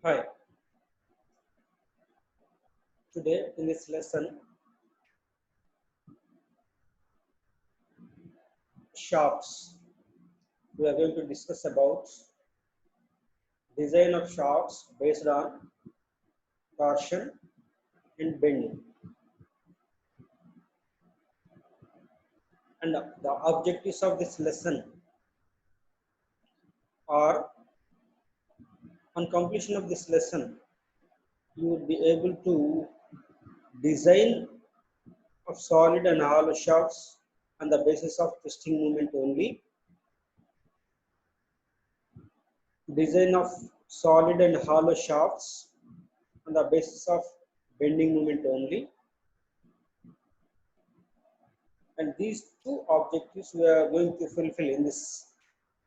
Hi, today in this lesson, shafts, we are going to discuss about design of shafts based on torsion and bending. And the objectives of this lesson are, on completion of this lesson, you will be able to design of solid and hollow shafts on the basis of twisting moment only, design of solid and hollow shafts on the basis of bending moment only. And these two objectives we are going to fulfill in this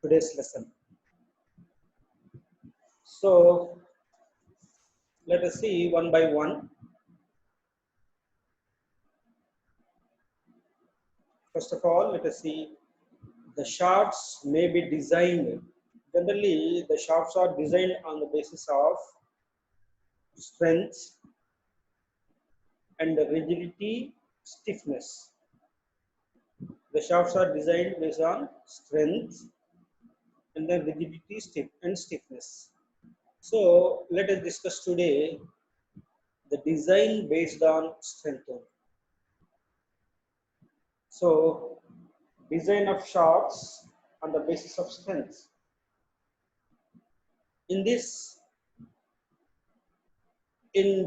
today's lesson. So let us see one by one. First of all, let us see the shafts may be designed. Generally, the shafts are designed on the basis of strength and rigidity, stiffness. The shafts are designed based on strength and then rigidity, stiffness. So let us discuss today the design based on strength only. So design of shafts on the basis of strength. In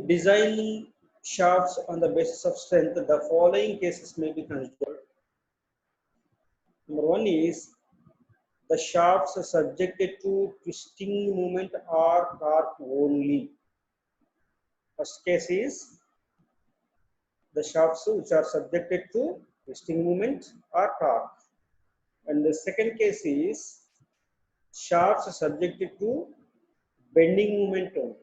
designing shafts on the basis of strength, the following cases may be considered. Number one is the shafts are subjected to twisting moment or torque only. First case is the shafts which are subjected to twisting moment or torque. And the second case is shafts are subjected to bending moment only.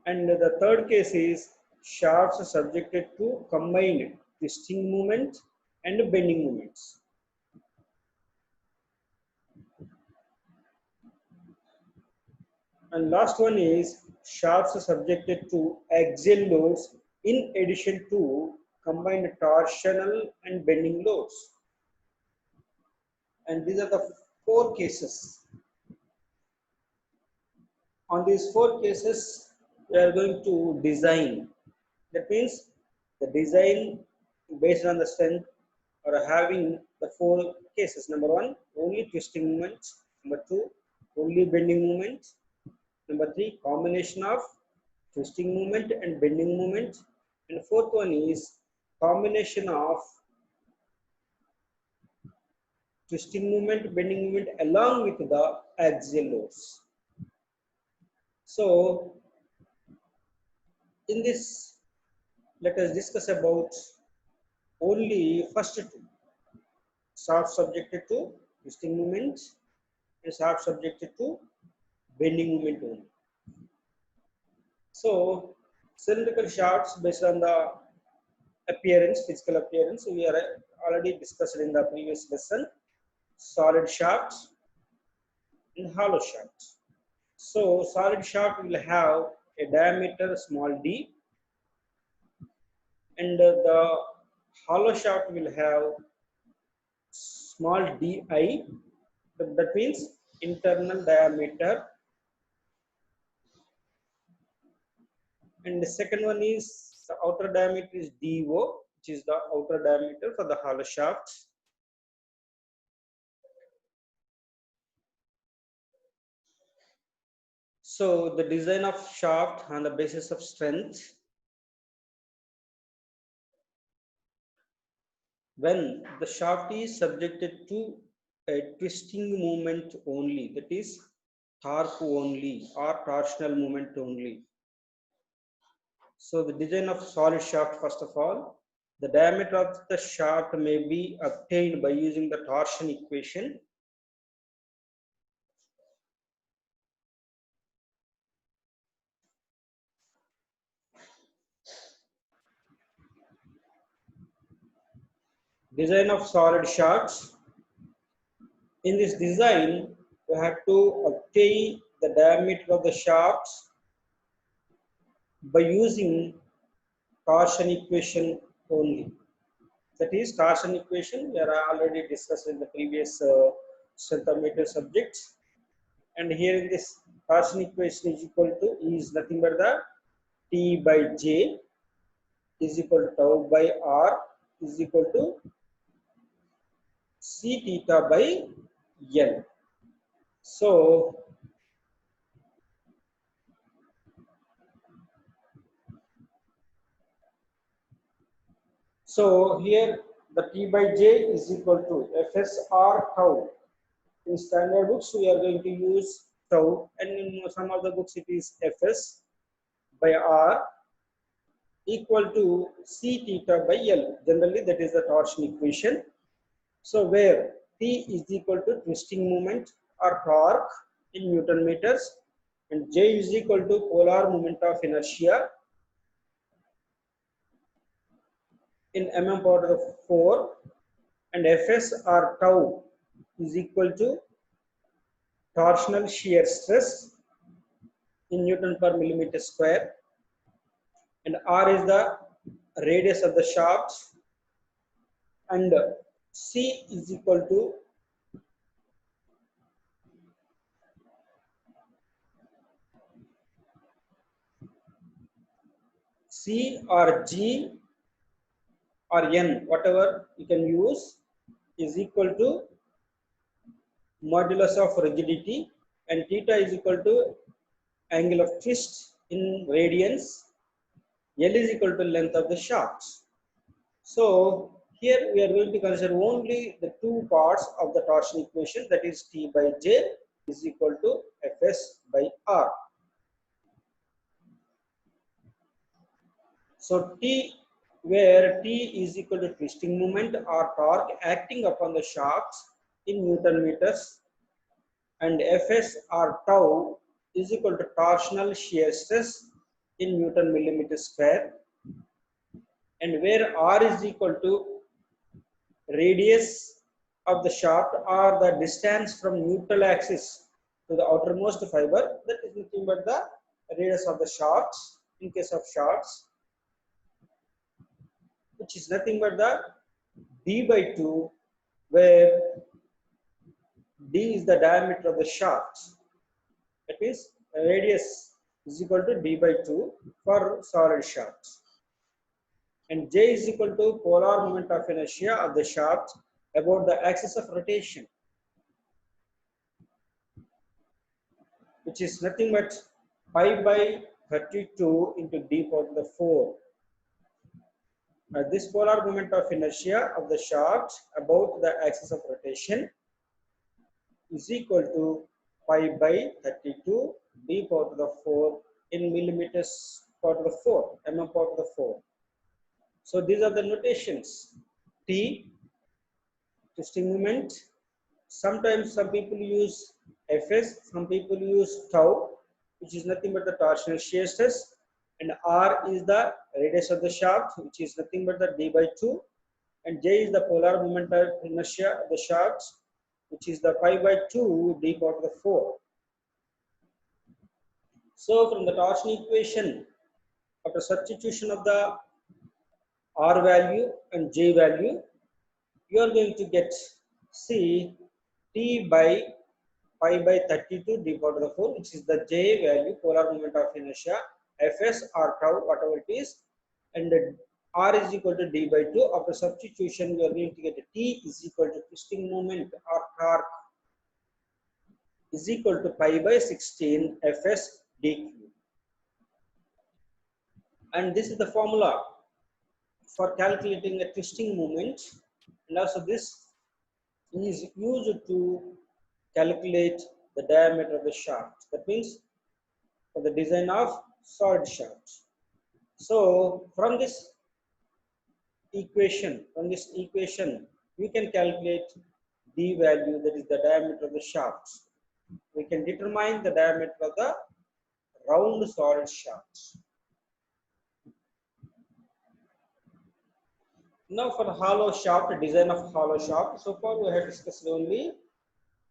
And the third case is shafts are subjected to combined twisting movement and bending movements. And last one is shafts are subjected to axial loads in addition to combined torsional and bending loads. And these are the four cases. On these four cases, we are going to design. That means the design based on the strength or having the four cases. Number one, only twisting movements. Number two, only bending movements. Number three, combination of twisting movement and bending movement. And fourth one is combination of twisting movement, bending movement along with the axial loads. So in this, let us discuss about only first two. Shaft subjected to twisting movement and shaft subjected to bending movement only. So cylindrical shafts based on the appearance, physical appearance, we are already discussed in the previous lesson. Solid shafts and hollow shafts. So solid shaft will have a diameter small d, and the hollow shaft will have small di. That means internal diameter. And the second one is the outer diameter is DO, which is the outer diameter for the hollow shaft. So the design of shaft on the basis of strength. When the shaft is subjected to a twisting movement only, that is torque only or torsional movement only. So the design of solid shaft, first of all, the diameter of the shaft may be obtained by using the torsion equation. Design of solid shafts. In this design, we have to obtain the diameter of the shaft by using torsion equation only. That is torsion equation we are already discussed in the previous strength of material subjects. And here in this torsion equation is equal to is nothing but the T by J is equal to tau by R is equal to C theta by L. So here the T by J is equal to FSR tau. In standard books we are going to use tau, and in some of the books it is Fs by R equal to C theta by L. Generally that is the torsion equation. So where T is equal to twisting moment or torque in Newton meters, and J is equal to polar moment of inertia in mm power to the 4, and Fs or tau is equal to torsional shear stress in Newton per millimeter square, and R is the radius of the shaft, and C is equal to C or G or N, whatever you can use, is equal to modulus of rigidity, and theta is equal to angle of twist in radians. L is equal to length of the shaft. So here we are going to consider only the two parts of the torsion equation, that is T by J is equal to Fs by R. So T, where T is equal to twisting moment or torque acting upon the shafts in Newton meters, and Fs or tau is equal to torsional shear stress in Newton millimeter square, and where R is equal to radius of the shaft or the distance from neutral axis to the outermost fiber, that is nothing but the radius of the shafts in case of shafts, which is nothing but the d by 2, where d is the diameter of the shaft. That is radius is equal to d by 2 for solid shafts, and J is equal to polar moment of inertia of the shaft about the axis of rotation, which is nothing but pi by 32 into d power to the 4. This polar moment of inertia of the shaft about the axis of rotation is equal to pi by 32 d power to the 4 in millimeters power to the 4, mm power to the 4. So these are the notations. T, twisting moment. Sometimes some people use Fs, some people use tau, which is nothing but the torsional shear stress, and R is the radius of the shaft, which is nothing but the d by 2, and J is the polar moment of inertia of the shaft, which is the pi by 2 d power to the 4. So from the torsion equation, after substitution of the R value and J value, you are going to get C T by pi by 32 d power to the 4, which is the J value, polar moment of inertia, Fs or tau, whatever it is, and R is equal to d by 2. After substitution, we are going to get T is equal to twisting moment or torque is equal to pi by 16 Fs dq. And this is the formula for calculating a twisting moment, and also this is used to calculate the diameter of the shaft. That means for the design of solid shafts. So from this equation, we can calculate d value, that is the diameter of the shafts. We can determine the diameter of the round solid shafts. Now for hollow shaft, design of hollow shaft. So far we have discussed only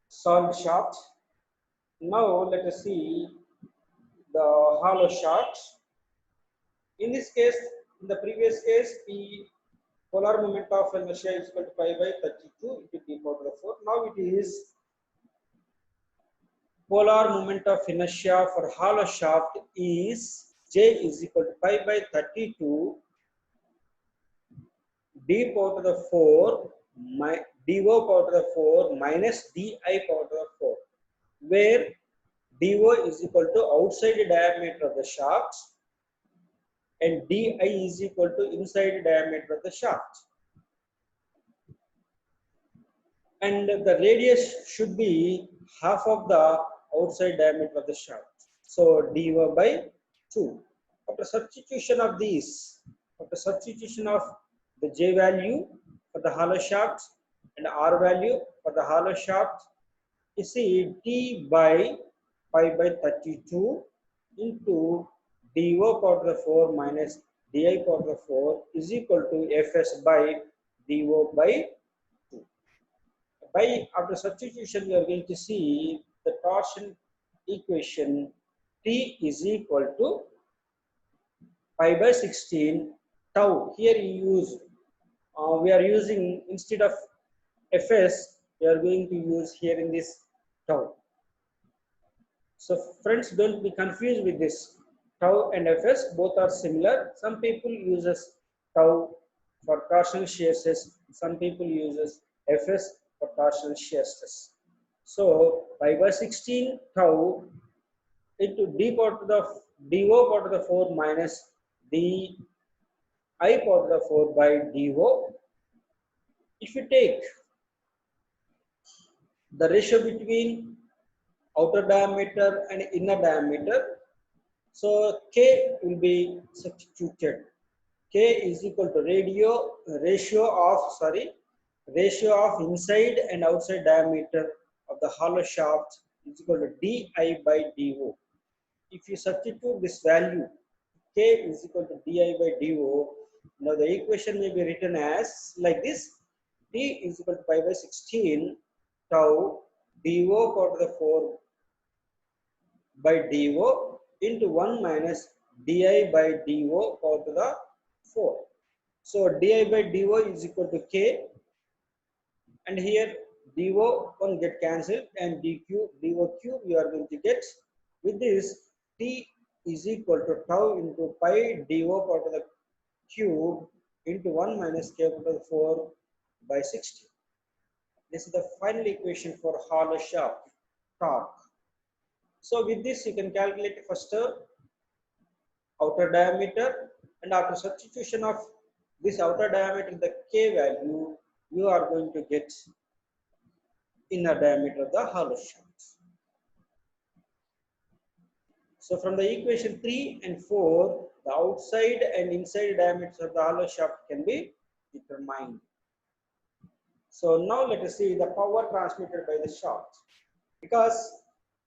solid shaft. Now let us see the hollow shaft. In this case, in the previous case, the polar moment of inertia is equal to pi by 32 into d power to the 4. Now it is polar moment of inertia for hollow shaft is J is equal to pi by 32 d power to the 4 dO power to the 4 minus di power to the 4, where dO is equal to outside diameter of the shaft and di is equal to inside diameter of the shaft, and the radius should be half of the outside diameter of the shaft. So dO by 2. After substitution of these, after substitution of the J value for the hollow shaft and R value for the hollow shaft, you see T by pi by 32 into dO power to the 4 minus di power to the 4 is equal to Fs by dO by 2. By after substitution, we are going to see the torsion equation T is equal to pi by 16 tau. Here you use, we are using instead of Fs, we are going to use here in this tau. So friends, don't be confused with this. Tau and Fs both are similar. Some people uses tau for torsional shear stress. Some people uses Fs for torsional shear stress. So pi by 16 tau into d power to the dO power to the 4 minus di power to the 4 by dO. If you take the ratio between outer diameter and inner diameter, so K will be substituted. K is equal to ratio of inside and outside diameter of the hollow shaft is equal to di by dO. If you substitute this value, K is equal to di by dO, now the equation may be written as like this: T is equal to pi by 16 tau dO power to the 4 by dO into 1 minus di by dO power to the 4. So di by dO is equal to K, and here dO 1 get cancelled and dO cube you are going to get. With this, T is equal to tau into pi dO power to the cube into 1 minus K power to the 4 by 60. This is the final equation for hollow shaft torque. So with this, you can calculate first outer diameter, and after substitution of this outer diameter, the K value, you are going to get inner diameter of the hollow shaft. So from the equation 3 and 4, the outside and inside diameters of the hollow shaft can be determined. So now let us see the power transmitted by the shaft. Because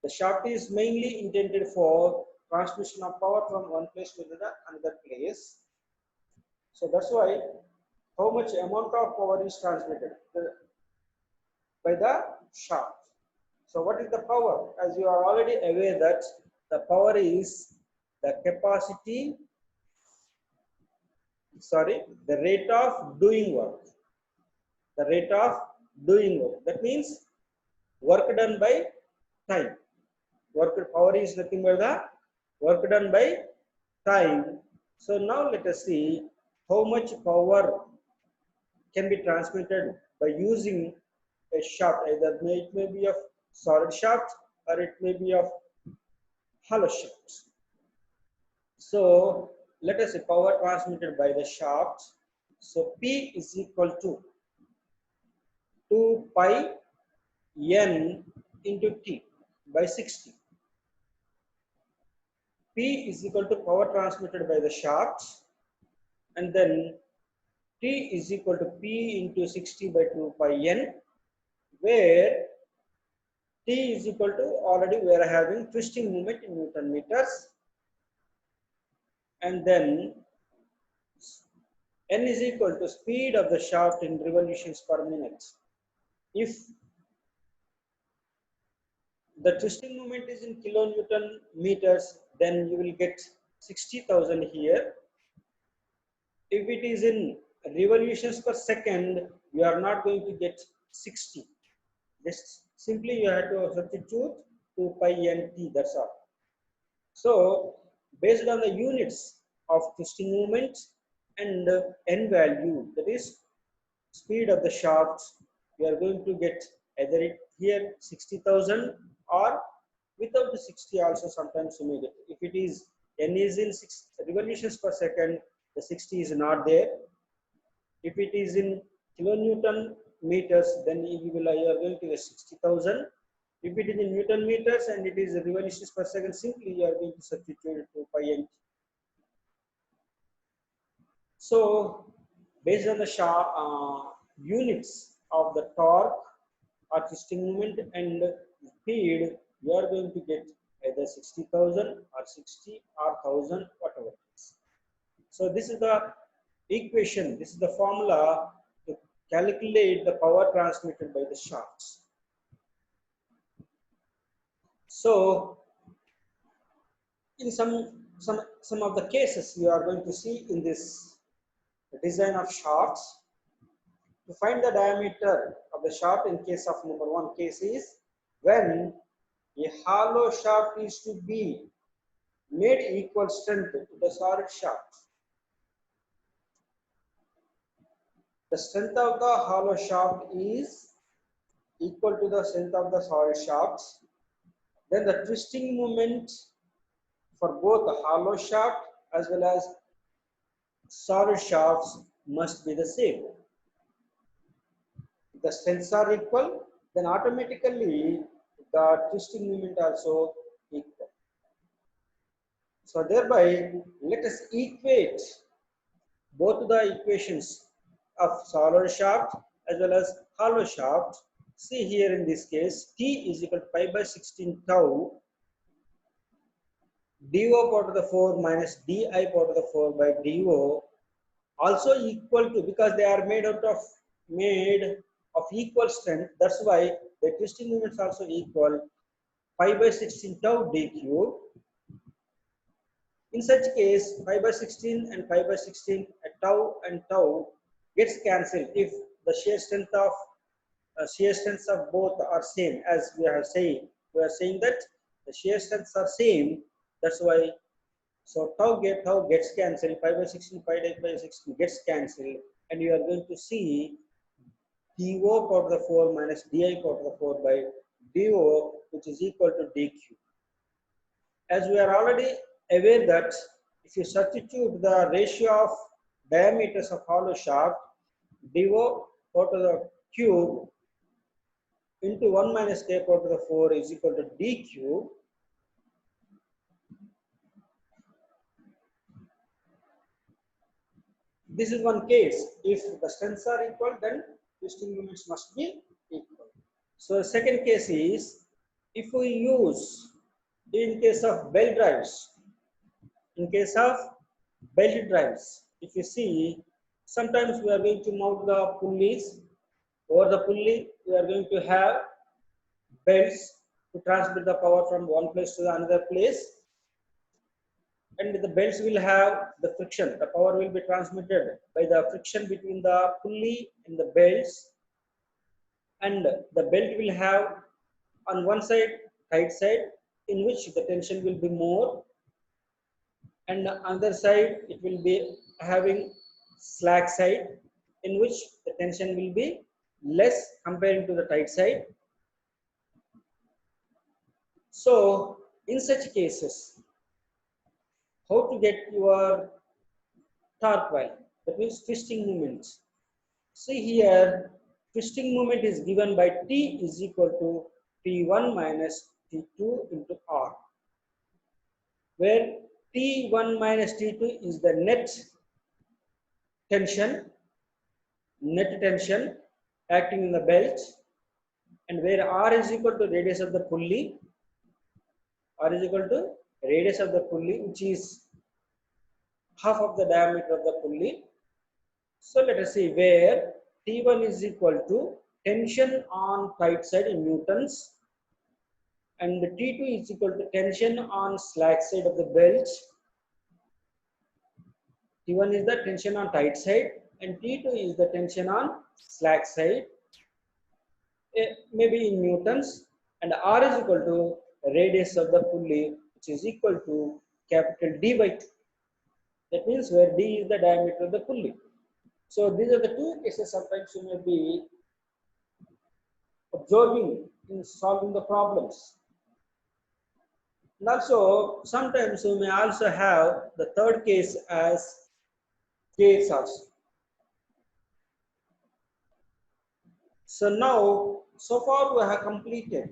the shaft is mainly intended for transmission of power from one place to another place. So that's why how much amount of power is transmitted by the shaft. So what is the power? As you are already aware that the power is the capacity, the rate of doing work. The rate of doing work. That means work done by time. Work power is nothing but the work done by time. So now let us see how much power can be transmitted by using a shaft. Either it may be of solid shaft or it may be of hollow shaft. So let us say power transmitted by the shaft. So P is equal to 2 pi N into T by 60. P is equal to power transmitted by the shaft, and then T is equal to P into 60 by 2 pi N, where T is equal to, already we are having twisting moment in Newton meters, and then N is equal to speed of the shaft in revolutions per minute. If the twisting moment is in kilonewton meters, then you will get 60,000 here. If it is in revolutions per second, you are not going to get 60. Just simply you have to substitute 2 pi n t, that's all. So based on the units of twisting moment and n value, that is speed of the shaft, you are going to get either it here 60,000 or without the 60 also sometimes you may get. If it is n is in 6 revolutions per second, the 60 is not there. If it is in kilonewton meters, then you are going to get 60,000. If it is in Newton meters and it is revolutions per second, simply you are going to substitute to pi n. So based on the units of the torque or twisting moment and speed, you are going to get either 60,000 or 60 or 1,000, whatever it is. So this is the equation, this is the formula to calculate the power transmitted by the shafts. So in some of the cases you are going to see in this design of shafts, to find the diameter of the shaft in case of number one case is when a hollow shaft is to be made equal strength to the solid shaft. The strength of the hollow shaft is equal to the strength of the solid shafts. Then the twisting moment for both the hollow shaft as well as solid shafts must be the same. If the strengths are equal, then automatically the twisting moment also equal. So thereby, let us equate both the equations of solid shaft as well as hollow shaft. See here in this case, T is equal to pi by 16 tau dO power to the 4 minus di power to the 4 by dO, also equal to, because they are made of equal strength, that's why the twisting moments also equal pi by 16 tau d cube. In such case, pi by 16 and pi by 16, tau and tau gets cancelled if the shear strengths of both are same. As we are saying that the shear strengths are same. That's why. So tau gets cancelled. Pi by 16, pi by 16 gets cancelled, and you are going to see dO power to the 4 minus di power to the 4 by dO, which is equal to dq. As we are already aware that if you substitute the ratio of diameters of hollow shaft, dO power to the cube into 1 minus k power to the 4 is equal to d cube. This is one case. If the strengths are equal, then twisting moments must be equal. So the second case is if we use, in case of belt drives, if you see, sometimes we are going to mount the pulleys. Over the pulley, we are going to have belts to transmit the power from one place to the another place. And the belts will have the friction. The power will be transmitted by the friction between the pulley and the belts. And the belt will have on one side tight side in which the tension will be more, and the other side it will be having slack side in which the tension will be less comparing to the tight side. So in such cases, how to get your torque value, that means twisting moment. See here, twisting moment is given by T is equal to T1 minus T2 into R, where T1 minus T2 is the net tension acting in the belt, and where R is equal to radius of the pulley, which is half of the diameter of the pulley. So let us see, where T1 is equal to tension on tight side in newtons, and T2 is equal to tension on slack side of the belt. T1 is the tension on tight side and T2 is the tension on slack side, maybe in newtons, and R is equal to radius of the pulley, which is equal to capital D by 2. That means where D is the diameter of the pulley. So these are the two cases sometimes you may be observing in solving the problems. And also sometimes you may also have the third case as case also. So now, so far we have completed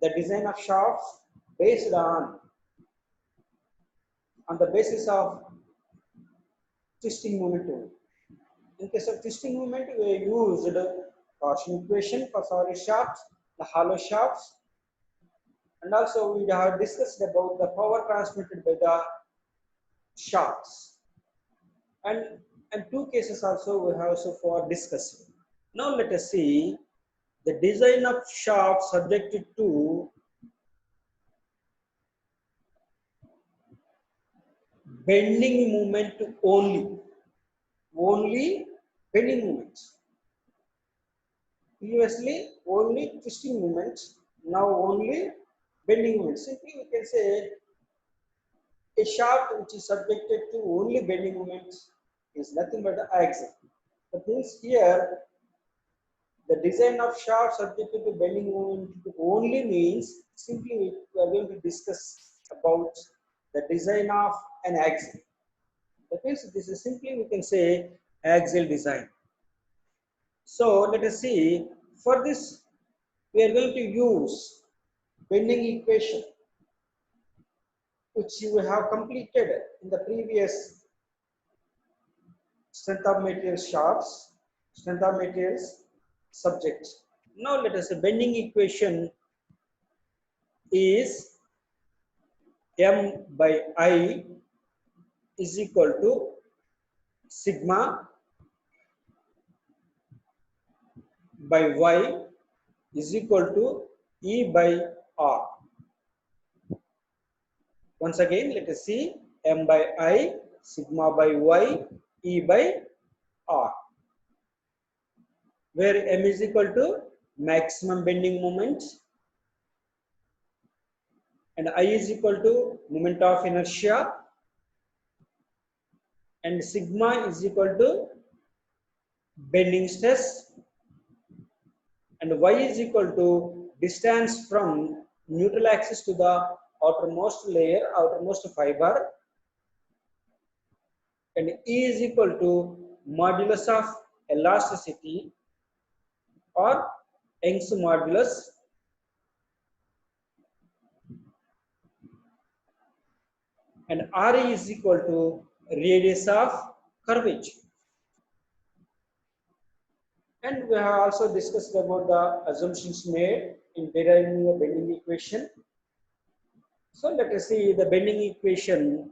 the design of shafts based on the basis of twisting moment only. In case of twisting moment, we used torsion equation for solid shafts, the hollow shafts, and also we have discussed about the power transmitted by the shafts. And two cases also we have so far discussed. Now let us see the design of shafts subjected to bending moment only. Only bending moments. Previously only twisting moments, now only bending moments. Simply we can say a shaft which is subjected to only bending moments is nothing but the axle. That means here the design of shaft subjected to bending moment only means simply we are going to discuss about the design of an axle. That means this is simply we can say axial design. So let us see, for this we are going to use bending equation which you have completed in the previous strength of materials shafts, strength of materials subject. Now let us say bending equation is M by I is equal to sigma by Y is equal to E by R. Once again, let us see M by I, sigma by Y, E by R, where M is equal to maximum bending moment and I is equal to moment of inertia and sigma is equal to bending stress and Y is equal to distance from neutral axis to the outermost layer, outermost fiber, and E is equal to modulus of elasticity or Young's modulus, and Re is equal to radius of curvature. And we have also discussed about the assumptions made in deriving the bending equation. So let us see the bending equation.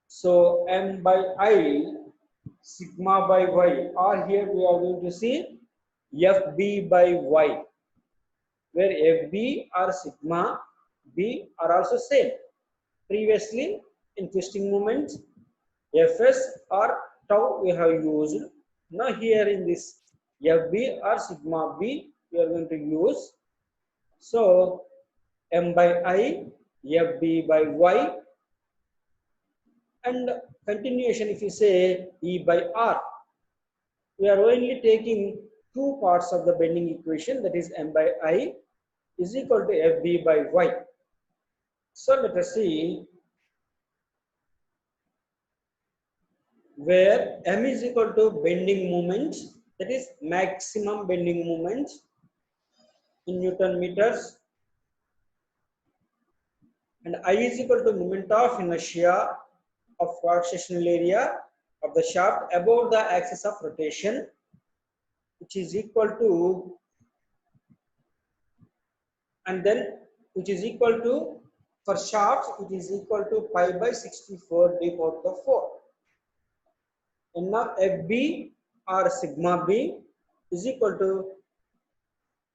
So M by I, sigma by Y, or here we are going to see FB by Y, where FB or sigma B are also same. Previously in twisting moment, Fs or tau we have used. Now here in this FB or sigma B we are going to use. So M by I, FB by Y, and continuation if you say E by R. We are only taking two parts of the bending equation, that is M by I is equal to FB by Y. So let us see where M is equal to bending moment, that is maximum bending moment in Newton meters, and I is equal to moment of inertia of cross-sectional area of the shaft above the axis of rotation, which is equal to, and then which is equal to, for shafts it is equal to pi by 64 d power to the 4. And now FB or sigma B is equal to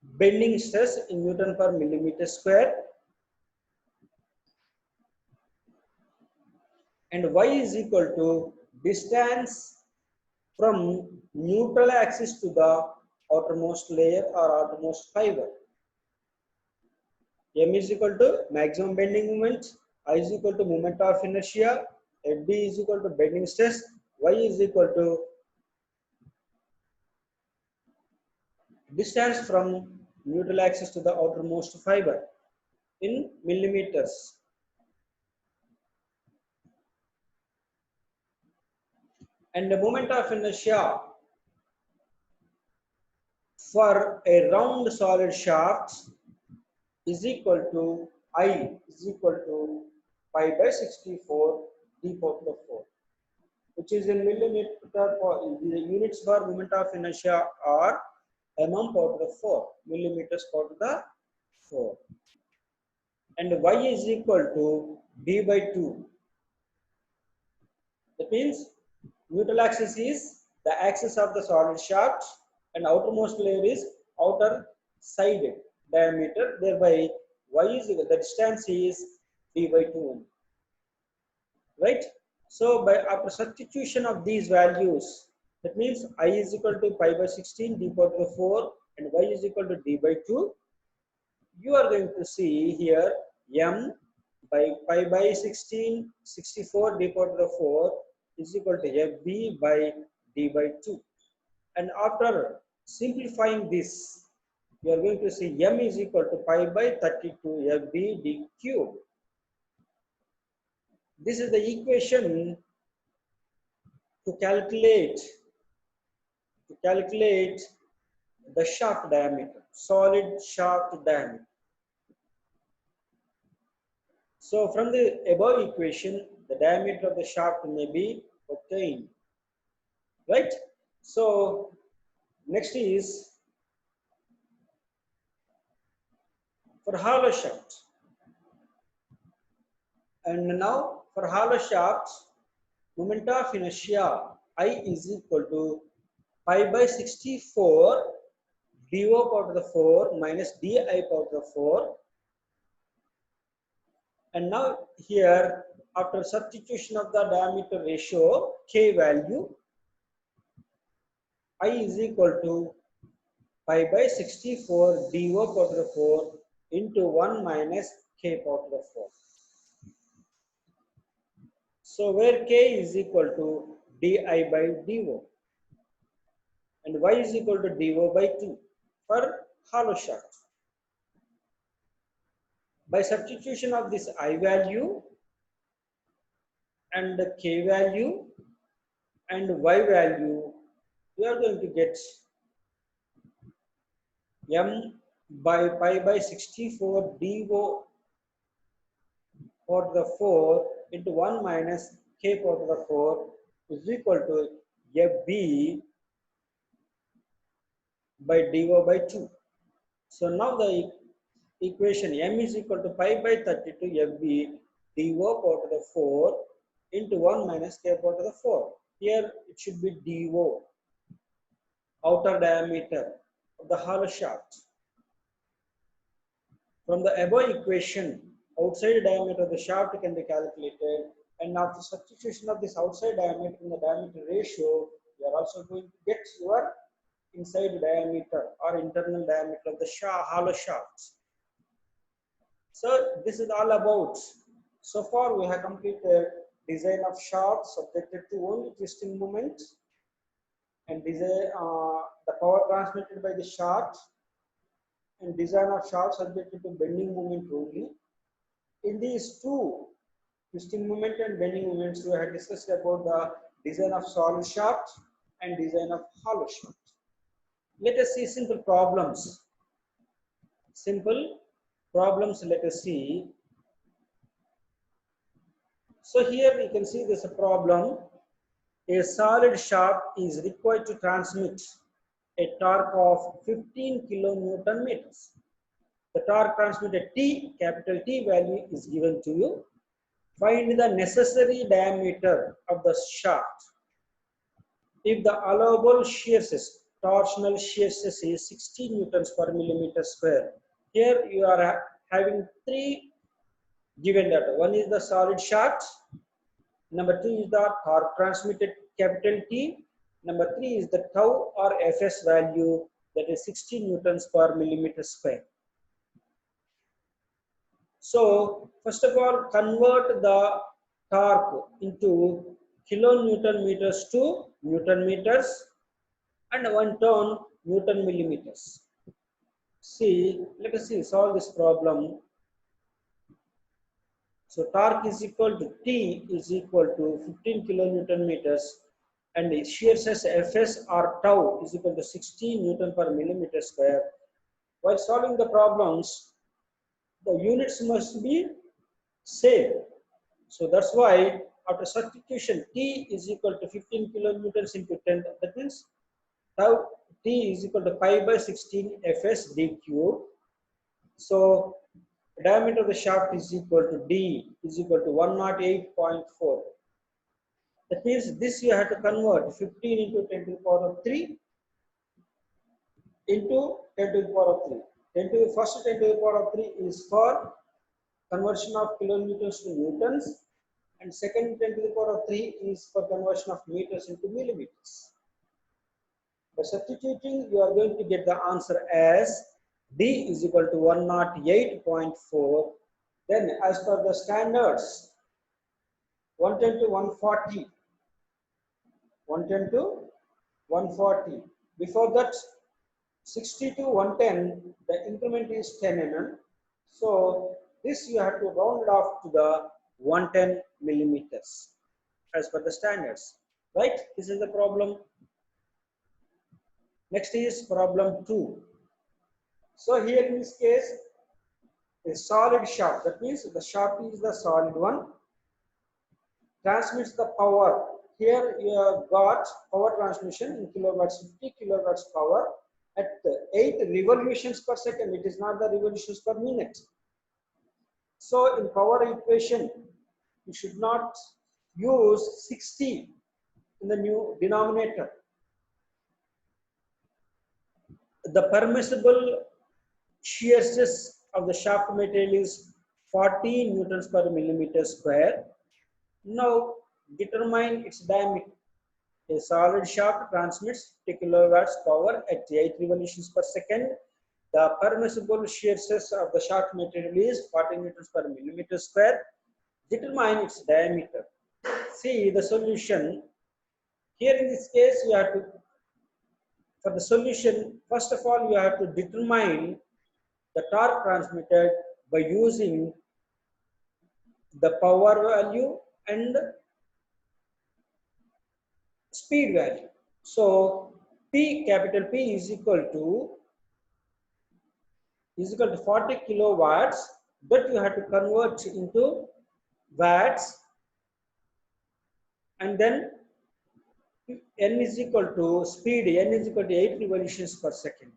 bending stress in Newton per millimeter square, and y is equal to distance from neutral axis to the outermost layer or outermost fiber. M is equal to maximum bending moment, I is equal to moment of inertia, and B is equal to bending stress, y is equal to distance from neutral axis to the outermost fiber in millimeters. And the moment of inertia for a round solid shaft is equal to I is equal to pi by 64 d power to the 4, which is in millimeter for the units for moment of inertia are mm power to the 4, millimeters power to the 4, and y is equal to d by 2. That means neutral axis is the axis of the solid shaft and outermost layer is outer side diameter. Thereby, y is the distance is d by 2, right? So, by after substitution of these values, that means I is equal to pi by 16 d power to the 4 and y is equal to d by 2. You are going to see here m by pi by 16 64 d power to the 4 is equal to fb by d by 2, and after simplifying this you are going to see m is equal to pi by 32 fb d cube. This is the equation to calculate the shaft diameter, solid shaft diameter. So from the above equation, the diameter of the shaft may be obtained, right? So next is for hollow shaft. And now for hollow shaft, moment of inertia I is equal to pi by 64 do power to the 4 minus di power to the 4. And now here after substitution of the diameter ratio k value, I is equal to pi by 64 do power to the 4 into 1 minus k power to the 4. So where k is equal to di by do and y is equal to do by 2 for hollow shaft. By substitution of this I value and the k value and y value, we are going to get m by pi by 64 do power to the 4 into 1 minus k power to the 4 is equal to fb by do by 2. So now the equation m is equal to pi by 32 fb do power to the 4 into 1 minus k power to the 4. Here it should be do, outer diameter of the hollow shaft. From the above equation, outside diameter of the shaft can be calculated, and after substitution of this outside diameter in the diameter ratio, you are also going to get your inside diameter or internal diameter of the hollow shaft. So this is all about. So far we have completed design of shaft subjected to only twisting moment and design the power transmitted by the shaft, and design of shaft subjected to bending moment only. In these two, twisting moment and bending moments, we have discussed about the design of solid shaft and design of hollow shaft. Let us see simple problems. Simple problems, let us see. So here you can see there's a problem. A solid shaft is required to transmit a torque of 15 kilonewton meters. The torque transmitted T, capital T value is given to you. Find the necessary diameter of the shaft. If the allowable shear stress, torsional shear stress is 60 newtons per millimeter square. Here you are having three given data. One is the solid shaft. Number two is the torque transmitted capital T. Number three is the tau or Fs value, that is 60 newtons per millimeter square. So first of all, convert the torque into kilonewton meters to Newton meters and one ton Newton millimeters. See, let us see, solve this problem. So torque is equal to T is equal to 15 kilonewton meters and the shear stress Fs or tau is equal to 60 Newton per millimeter square. While solving the problems, the units must be same. So that's why after substitution T is equal to 15 kilonewtons into 10, that means tau T is equal to pi by 16 Fs d cube. So diameter of the shaft is equal to D is equal to 108.4. That means this you have to convert 15 into 10 to the power of 3 into 10 to the power of 3. 10 to the first 10 to the power of 3 is for conversion of kilonewtons to newtons, and second 10 to the power of 3 is for conversion of meters into millimeters. By substituting, you are going to get the answer as D is equal to 108.4. Then as per the standards, 110 to 140, 110 to 140. Before that, 60 to 110, the increment is 10 mm. So this you have to round it off to the 110 millimeters as per the standards. Right? This is the problem. Next is problem 2. So here in this case, a solid shaft, that means the shaft is the solid one, transmits the power. Here you have got power transmission in kilowatts, 50 kilowatts power at 8 revolutions per second. It is not the revolutions per minute. So in power equation, you should not use 60 in the new denominator. The permissible shear stress of the shaft material is 40 newtons per millimeter square. Now determine its diameter. A solid shaft transmits 50 kilowatts power at 8 revolutions per second. The permissible shear stress of the shaft material is 40 newtons per millimeter square. Determine its diameter. See the solution. Here in this case, you have to, for the solution, first of all, you have to determine the torque transmitted by using the power value and speed value. So P, capital P is equal to 40 kilowatts, that you have to convert into watts, and then N is equal to speed, N is equal to 8 revolutions per second.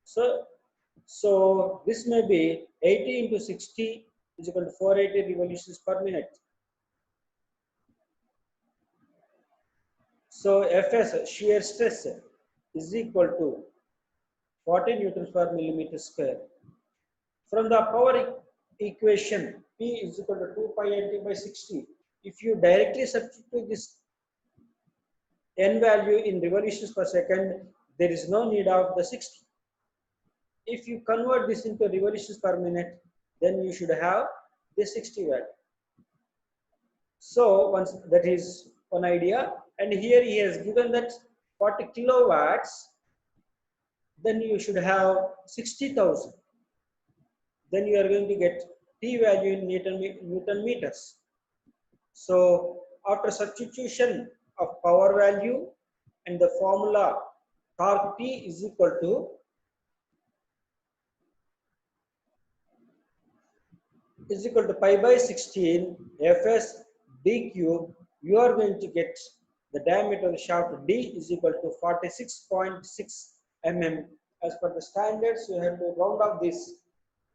So this may be 80 into 60 is equal to 480 revolutions per minute. So Fs, shear stress, is equal to 40 newtons per millimeter square. From the power equation, P is equal to 2 pi nt by 60. If you directly substitute this N value in revolutions per second, there is no need of the 60. If you convert this into revolutions per minute, then you should have the 60 value. So once that is one idea, and here he has given that 40 kilowatts, then you should have 60,000. Then you are going to get T value in Newton meters. So after substitution of power value and the formula, torque T is equal to pi by 16 Fs d cube. You are going to get the diameter of the shaft D is equal to 46.6 mm. As per the standards, you have to round off this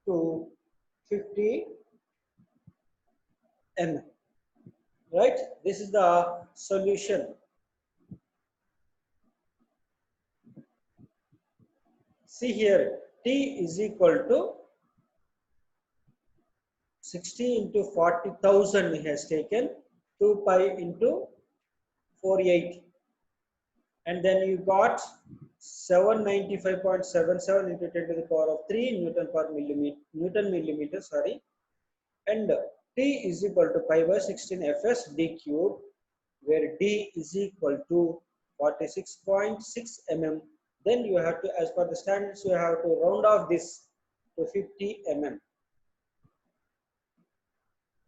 to 50 mm. Right? This is the solution. See here, T is equal to 60 into 40,000 he has taken, 2 pi into 48, and then you got 795.77 into 10 to the power of 3 Newton per millimeter, Newton millimeter, sorry, and T is equal to pi by 16 Fs d cube, where D is equal to 46.6 mm. Then you have to, as per the standards, you have to round off this to 50 mm.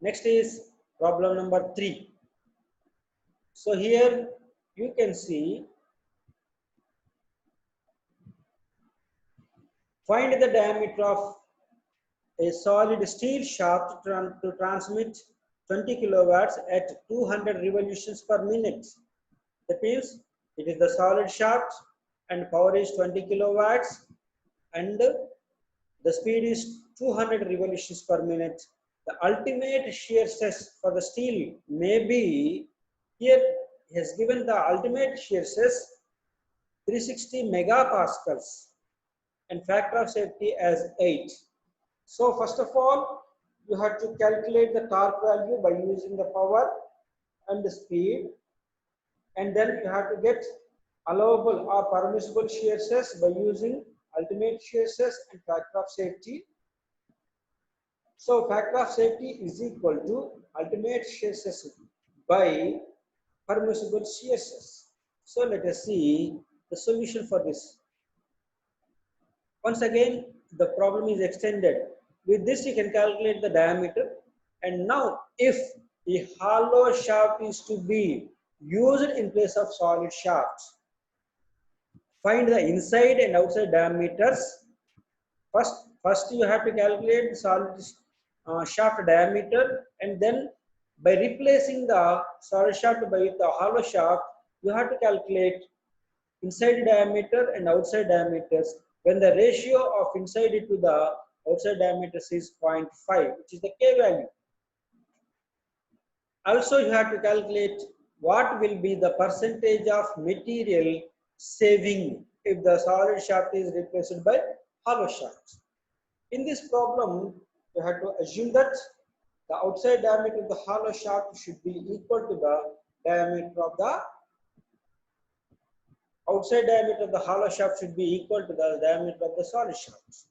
Next is problem number 3. So here you can see, find the diameter of a solid steel shaft to transmit 20 kilowatts at 200 revolutions per minute. That means it is the solid shaft and power is 20 kilowatts and the speed is 200 revolutions per minute. The ultimate shear stress for the steel may be, here he has given the ultimate shear stress 360 megapascals and factor of safety as 8. So first of all, you have to calculate the torque value by using the power and the speed, and then you have to get allowable or permissible shear stress by using ultimate shear stress and factor of safety. So factor of safety is equal to ultimate shear stress by permissible shear stress. So let us see the solution for this. Once again, the problem is extended. With this, you can calculate the diameter. And now, if a hollow shaft is to be used in place of solid shafts, find the inside and outside diameters. First you have to calculate the solid shaft diameter, and then by replacing the solid shaft by the hollow shaft, you have to calculate inside diameter and outside diameters when the ratio of inside to the outside diameters is 0.5, which is the K value. Also, you have to calculate what will be the percentage of material saving if the solid shaft is replaced by hollow shaft. In this problem, you have to assume that the outside diameter of the hollow shaft should be equal to the diameter of the outside diameter of the hollow shaft should be equal to the diameter of the solid shaft.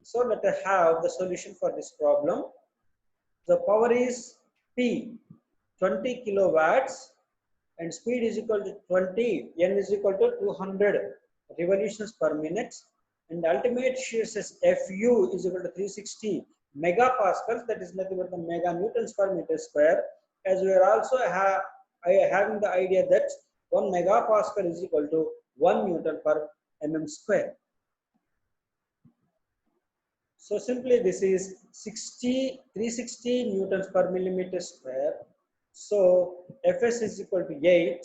So let us have the solution for this problem. The power is P, 20 kilowatts, and speed is equal to 20, N is equal to 200 revolutions per minute, and the ultimate shear stress Fu is equal to 360 megapascals, that is nothing but the mega newtons per meter square, as we are also having the idea that 1 megapascal is equal to 1 Newton per mm square. So simply this is 360 Newtons per millimeter square. So Fs is equal to 8.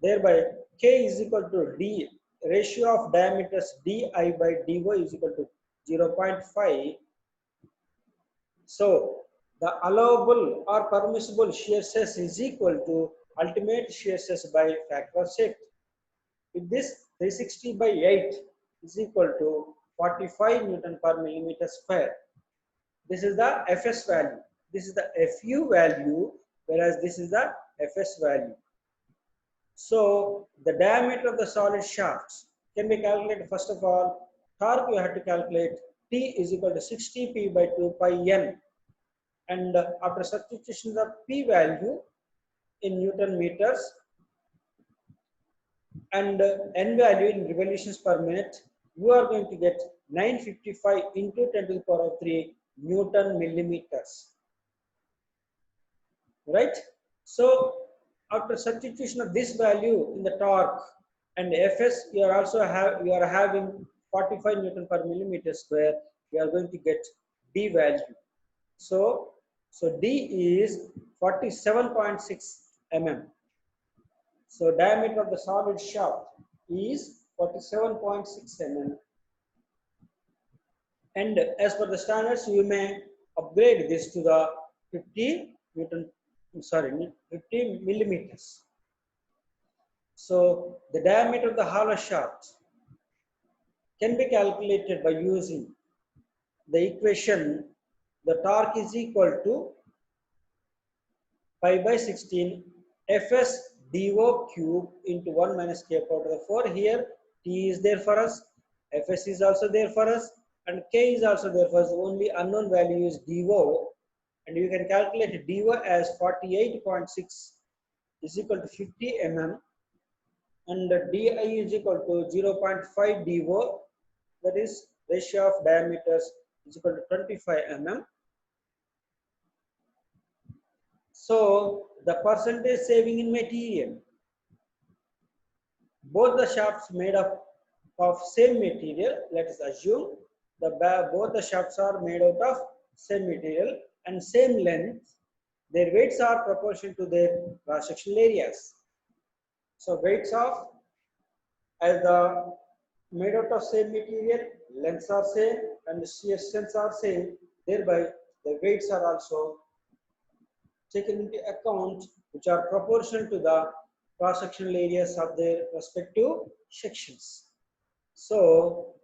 Thereby K is equal to D, ratio of diameters Di by Dy is equal to 0.5. So the allowable or permissible shear stress is equal to ultimate shear stress by factor of safety. With this, 360 by 8 is equal to 45 Newton per millimeter square. This is the Fs value. This is the Fu value, whereas this is the Fs value. So the diameter of the solid shafts can be calculated. First of all, torque you have to calculate. T is equal to 60 P by 2 pi N. And after substitution of P value in Newton meters and N value in revolutions per minute, you are going to get 955 into 10 to the power of 3 Newton millimeters. Right? So after substitution of this value in the torque and Fs, you are having 45 Newton per millimeter square. You are going to get D value. So D is 47.6 mm. So diameter of the solid shaft is 47.6 mm. And as per the standards, you may upgrade this to the 50 millimeters. So the diameter of the hollow shaft can be calculated by using the equation. The torque is equal to pi by 16 fs dO cube into 1 minus k power to the 4. Here T is there for us, fs is also there for us, and k is also there for us. Only unknown value is dO, and you can calculate dO as 48.6 is equal to 50 mm, and di is equal to 0.5 dO, that is ratio of diameters is equal to 25 mm. So the percentage saving in material, both the shafts made up of same material. Let us assume both the shafts are made out of same material and same length. Their weights are proportional to their cross-sectional areas. So weights of, as the made out of same material, lengths are same and the shear strengths are same. Thereby the weights are also taken into account, which are proportional to the cross-sectional areas of their respective sections. So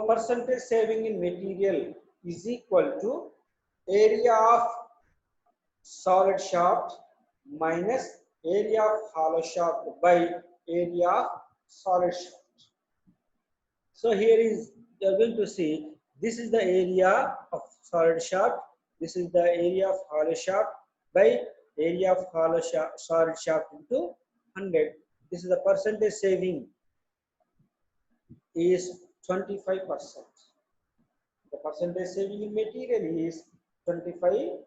percentage saving in material is equal to area of solid shaft minus area of hollow shaft by area of solid shaft. So here is, you are going to see, this is the area of solid shaft, this is the area of hollow shaft by area of hollow shaft, solid shaft into 100. This is the percentage saving is 25%. The percentage saving in material is 25%.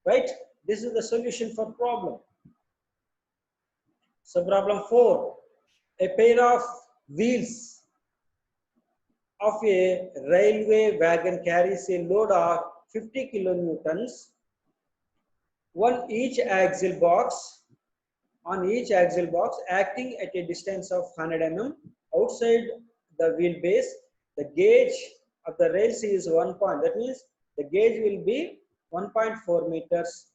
Right? This is the solution for problem. So problem 4. A pair of wheels of a railway wagon carries a load of 50 kilonewtons on each axle box, acting at a distance of 100 mm outside the wheelbase. The gauge of the rails is 1 point. That means the gauge will be 1.4 meters,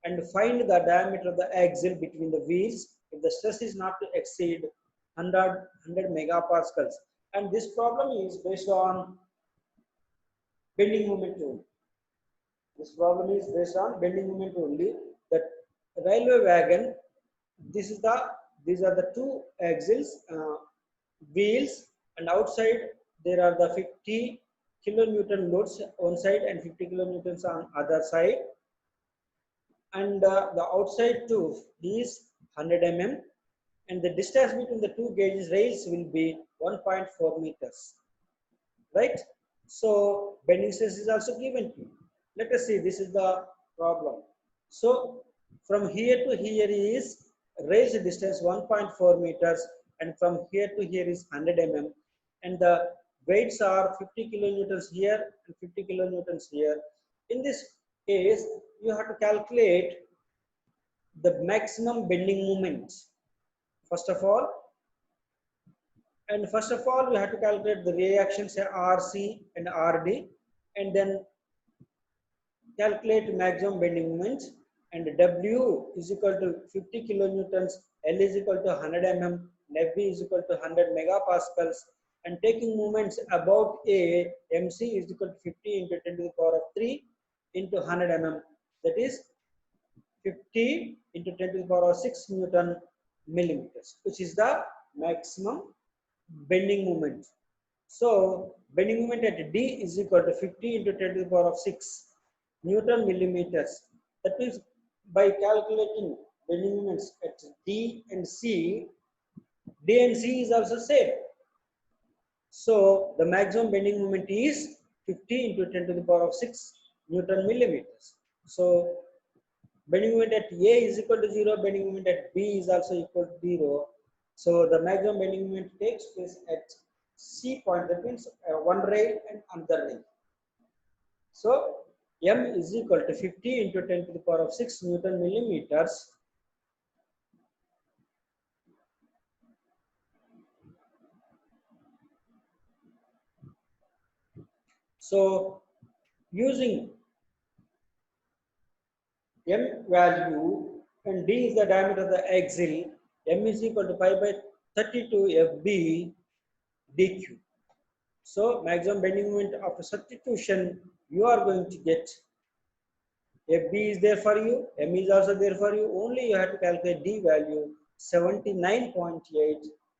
and find the diameter of the axle between the wheels if the stress is not to exceed 100 megapascals. And this problem is based on bending moment only. This problem is based on bending moment only. That railway wagon, this is the these are the two axles, wheels, and outside there are the 50 kilonewton loads one side and 50 kilonewtons on other side, and the outside tube is 100 mm, and the distance between the two gauges rails will be 1.4 meters. Right? So bending stress is also given to you. Let us see, this is the problem. So from here to here is raised distance 1.4 meters, and from here to here is 100 mm, and the weights are 50 kilonewtons here and 50 kilonewtons here. In this case, you have to calculate the maximum bending moment. First of all, we have to calculate the reactions RC and RD, and then calculate maximum bending moment. And W is equal to 50 kilonewtons, L is equal to 100 mm, and FB is equal to 100 megapascals. And taking moments about A, MC is equal to 50 into 10 to the power of 3 into 100 mm. That is 50 into 10 to the power of 6 Newton millimeters, which is the maximum bending moment. So bending moment at D is equal to 50 into 10 to the power of 6 Newton millimeters. That means by calculating bending moments at D and C, D and C is also same. So the maximum bending moment is 50 into 10 to the power of 6 Newton millimeters. So bending moment at A is equal to 0, bending moment at B is also equal to 0. So the maximum bending moment takes place at C point, that means one rail and another rail. So M is equal to 50 into 10 to the power of 6 Newton millimeters. So using M value and D is the diameter of the axle. M is equal to pi by 32 FB dq. So maximum bending moment after substitution, you are going to get FB is there for you, M is also there for you. Only you have to calculate D value 79.8.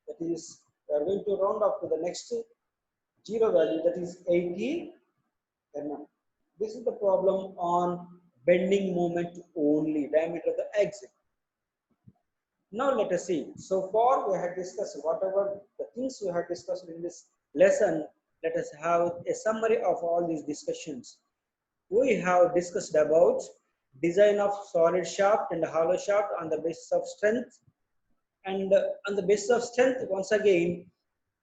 That is, we are going to round up to the next zero value, that is 80 mm. This is the problem on bending moment only, diameter of the axle. Now let us see. So far we have discussed whatever the things we have discussed in this lesson. Let us have a summary of all these discussions. We have discussed about design of solid shaft and hollow shaft on the basis of strength. And on the basis of strength, once again,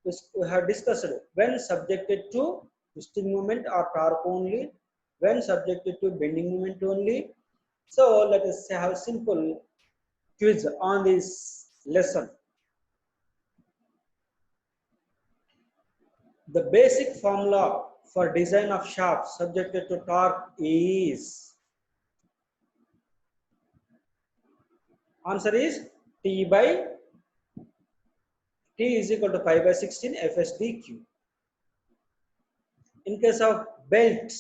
we have discussed when subjected to twisting moment or torque only, when subjected to bending moment only. So let us have simple quiz on this lesson. The basic formula for design of shaft subjected to torque is, answer is T is equal to pi by 16 Fs dq. In case of belt,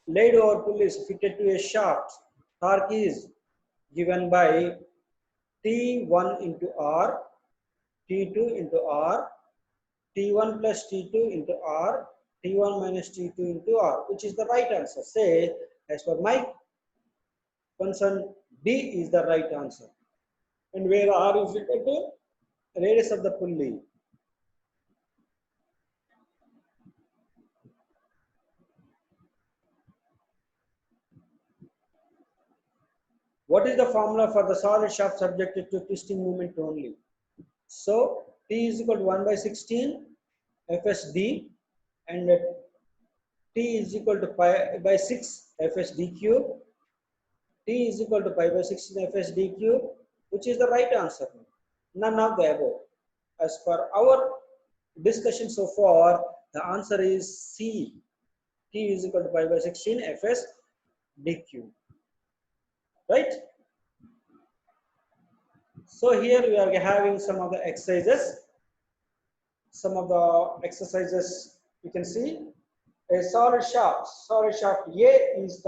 laid over pulley is fitted to a shaft, torque is given by T1 into R, T2 into R, T1 plus T2 into R, T1 minus T2 into R, which is the right answer. Say, as per my concern, D is the right answer. And where R is equal to radius of the pulley. What is the formula for the solid shaft subjected to twisting moment only? So T is equal to 1 by 16 FSD and T is equal to pi by 6 FSD cube. T is equal to pi by 16 FSD cube, which is the right answer. None of the above. As per our discussion so far, the answer is C. T is equal to pi by 16 FSD cube. Right? So here we are having some of the exercises. Some of the exercises you can see. A solid shaft A is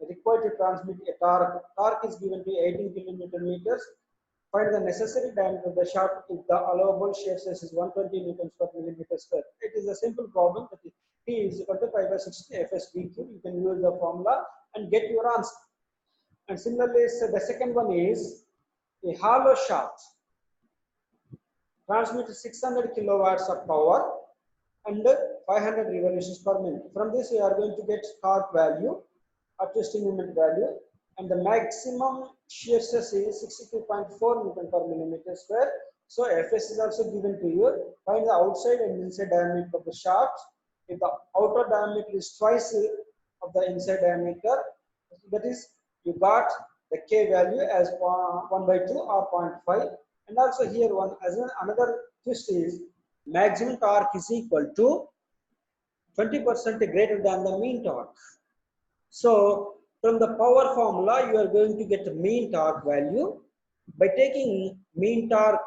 required to transmit a torque. Torque is given to 18 kN. Find the necessary diameter of the shaft if the allowable shear stress is 120 newtons per millimeter square. It is a simple problem. That is, T is equal to pi by 60 FSD cube. You can use the formula and get your answer. And similarly, so the second one is a hollow shaft transmits 600 kilowatts of power and 500 revolutions per minute. From this, we are going to get torque value or twisting moment value, and the maximum shear stress is 62.4 Newton per millimeter square. So Fs is also given to you. Find the outside and inside diameter of the shaft. If the outer diameter is twice of the inside diameter, that is, you got the K value as 1 by 2 or 0.5. And also here one as another twist is maximum torque is equal to 20% greater than the mean torque. So from the power formula, you are going to get the mean torque value. By taking mean torque,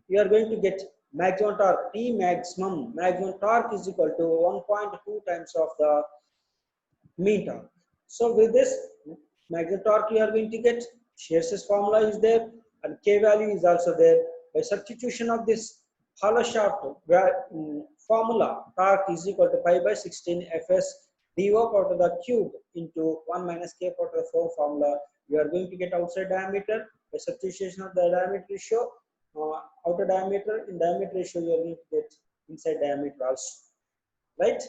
you are going to get maximum torque, T maximum. Maximum torque is equal to 1.2 times of the mean torque. So with this maximum torque, you are going to get shear stress formula is there, and K value is also there. By substitution of this hollow shaft formula, torque is equal to pi by 16 Fs dO power to the cube into 1 minus K power to the 4 formula. You are going to get outside diameter. By substitution of the diameter ratio, outer diameter in diameter ratio, you are going to get inside diameter also. Right?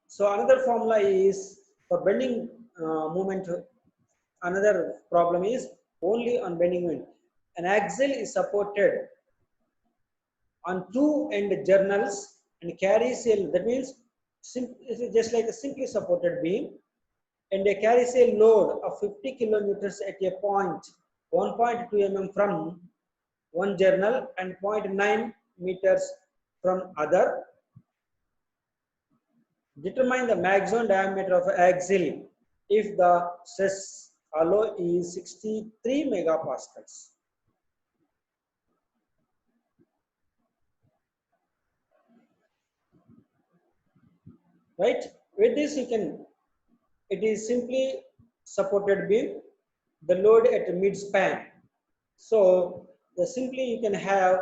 So another formula is for bending moment. Another problem is only on bending moment. An axle is supported on two end journals and carries a, that means it is just like a simply supported beam, and it carries a load of 50 kilonewtons at a point 1.2 mm from one journal and 0.9 meters from other. Determine the maximum diameter of axle if the stress alloy is 63 megapascals. Right? With this you can, it is simply supported beam, the load at mid span. So the simply you can have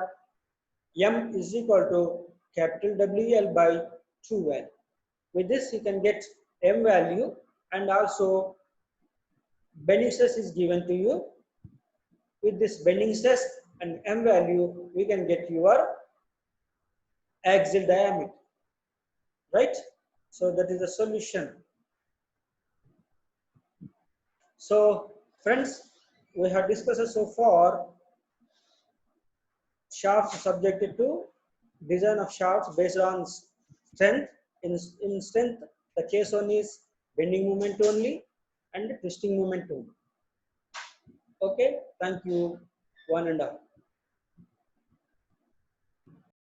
M is equal to capital WL by 2L. With this you can get M value, and also bending stress is given to you. With this bending stress and M value, we can get your axial diameter, right? So that is the solution. So friends, we have discussed so far shafts subjected to design of shafts based on strength. In strength, the case one is bending moment only and twisting moment only. Okay, thank you. One and all.